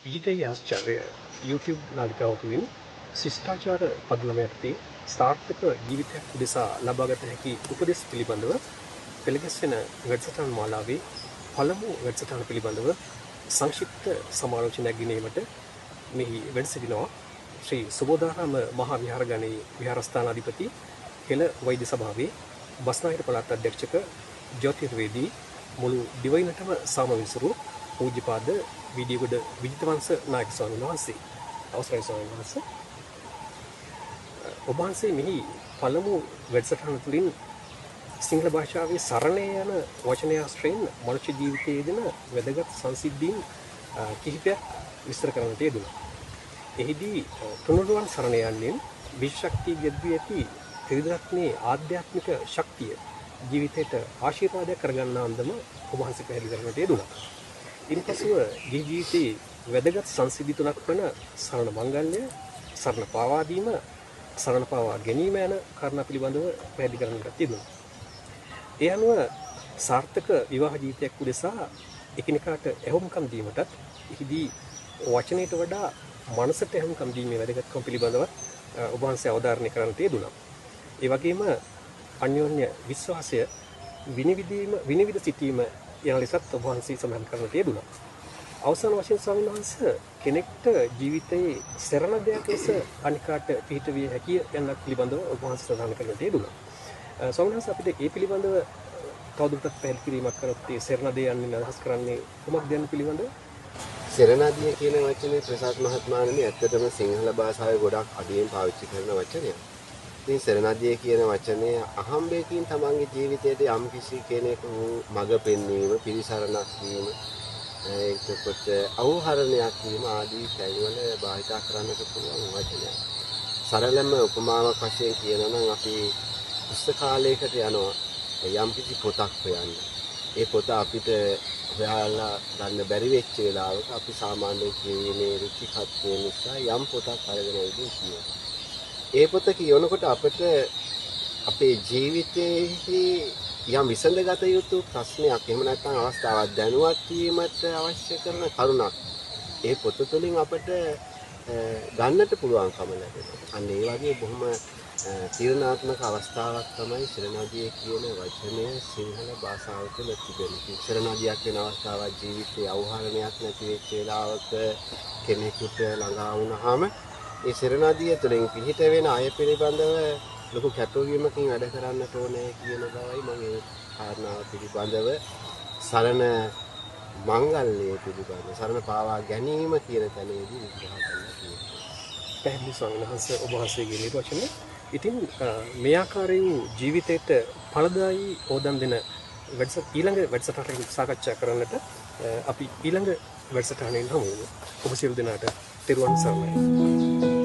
ඊටයි ආශ්චර්ය YouTube නාලිකාව තුළින් ශිෂ්ටාචාර පදනම යටතේ සාර්ථක ජීවිතයක් උදෙසා ලබාගත හැකි උපදෙස් පිළිබඳව පෙළගැස්වෙන වැඩසටහන් මාලාවේ පළමු වැඩසටහන පිළිබඳව සංක්ෂිප්ත සමාලෝචනයක් ගෙනීමට මෙහි වැඩ සිටිනවා ශ්‍රී සුබෝධාරාම මහා විහාරගණයේ විහාරස්ථානාධිපති හෙළ වෛද්‍ය සභාවේ බස්නාහිර පළාත් අධ්‍යක්ෂක ජ්‍යොතිර්වේදී මුළු දිවයිනටම සාම විසුරු පූජ්‍යපාද විදියගොඩ විජිතවංශ නායක ස්වාමීන් වහන්සේ. අවසරයි ස්වාමීන් වහන්සේ. ඔබ වහන්සේ මෙහි පළමු වැඩසටහන තුළින් සිංහල භාෂාවේ සරණ යන වචනය ආශ්‍රයෙන් මනුෂ්‍ය ජීවිතයේ දෙන වැදගත් සංසිද්ධීන් කිහිපයක් විස්තර කරන්නට යෙදුණා. එහිදී තුනුරුවන් සරණ යන්නේ විශ්වශක්තිය ගෙද්දී ඇති ත්‍රිවිධරත්නයේ ආධ්‍යාත්මික ශක්තිය ජීවිතයට ආශිර්වාදයක් කරගන්නා අන්දම ඔබ වහන්සේ පැහැදිලි කරන්නට යෙදුණා. ඉන්පසුව ජීවිතයේ වැදගත් සංසිද්ධි තුනක් වන සරණ මංගල්‍ය, සරණ පාවා දීම, සරණ පාවා ගැනීම යන කාරණා පිළිබඳව පැහැදිලි කරන්නට තිබුණා. ඒ අනුව සාර්ථක විවාහ ජීවිතයක් උදෙසා එකිනෙකාට ඇහුම්කම් දීමටත් එහිදී වචනයට වඩා මනසට ඇහුම්කම් දීමේ වැදගත්කම පිළිබඳව ඔබ වහන්සේ අවධාරණය කරන්නට යෙදුණා. ඒ වගේම අන්‍යෝන්‍ය විශ්වාසය විනිවිද සිටීම යන ලෙසත් ඔබ වහන්සේ සඳහන් කරන්නට යෙදුණා. අවසාන වශයෙන් ස්වාමීන් වහන්සේ කෙනෙක්ට ජීවිතයේ සරණ දෙයක් ලෙස අනිකාට පිහිට විය හැකිය යන පිළිබඳව ඔබ වහන්සේ සඳහන් කරන්නට යෙදුණා. ස්වාමීන් වහන්සේ අපිට මේ පිළිබඳව තවදුරටත් පැහැදිලි කිරීමක් කරොත් ඒ සරණ දෙය යන්නේ අදහස් කරන්නේ කොමක්ද යන පිළිබඳව? සරණාදිය කියන වචනේ ප්‍රසාද් මහත්මයාණනි ඇත්තටම සිංහල භාෂාවේ ගොඩක් අඩියෙන් පාවිච්චි කරන වචනයක්. ඉතින් සරණාදිය කියන වචනේ අහම්බයකින් තමන්ගේ ජීවිතයට යම් කිසි කෙනෙකු මඟ පෙන්වීම, පිළිසරණක් වීම, එතකොට අවහරණයක් වීම ආදී තැන්වල භාවිතා කරන්නට පුළුවන් වචනයක්. සරලම උපමාවක් වශයෙන් කියනවා නම් අපි පුස්තකාලයකට යනවා යම් කිසි පොතක් හොයන්න. ඒ පොත අපිට හොයාලා ගන්න බැරි වෙච්ච වෙලාවක අපි සාමාන්‍ය ජීවිතයේ රුචිකත්වය නිසා යම් පොතක් අරගෙන ඉන්නේ කියනවා. ඒ පොත කියනකොට අපිට අපේ ජීවිතයේ යම් විසඳගත යුතු ප්‍රශ්නයක් එහෙම නැත්නම් අවස්ථාවක් දැනුවත් වීමට අවශ්‍ය කරන කරුණක් ඒ පොත තුළින් අපිට ගන්නට පුළුවන්කම ලැබෙනවා. අන්න ඒ වගේ බොහොම තීරණාත්මක අවස්ථාවක් තමයි සරණාදිය කියන වචනය සිංහල භාෂාව තුළ තිබෙන්නේ. සරණාදියක් වෙන අවස්ථාවක් ජීවිතයේ අවහරණයක් නැති වෙච්ච වෙලාවක කෙනෙකුට ළඟා වුණාම ඒ සරණාදිය තුළින් පිහිට වෙන අය පිළිබඳව ලොකු කැපවීමකින් වැඩ කරන්නට ඕනේ කියන බවයි මම ඒ කාරණාව පිළිබඳව සරණ මංගල්‍යය පිළිබඳව සරණ පාවා ගැනීම කියන තැනේදී විග්‍රහ කරන්න තියෙනවා. පැහැදිලි ස්වාමීන් වහන්සේ ඔබ වහන්සේගේ නිර්වචනය. ඉතින් මේ ආකාරයෙන් ජීවිතයට ඵලදායී ඕදන් දෙන ඊළඟ වැඩසටහනකින් සාකච්ඡා කරන්නට අපි ඊළඟ වැඩසටහනෙන් හමු වෙමු. ඔබ සියලු දෙනාට තෙරුවන් සරණයි.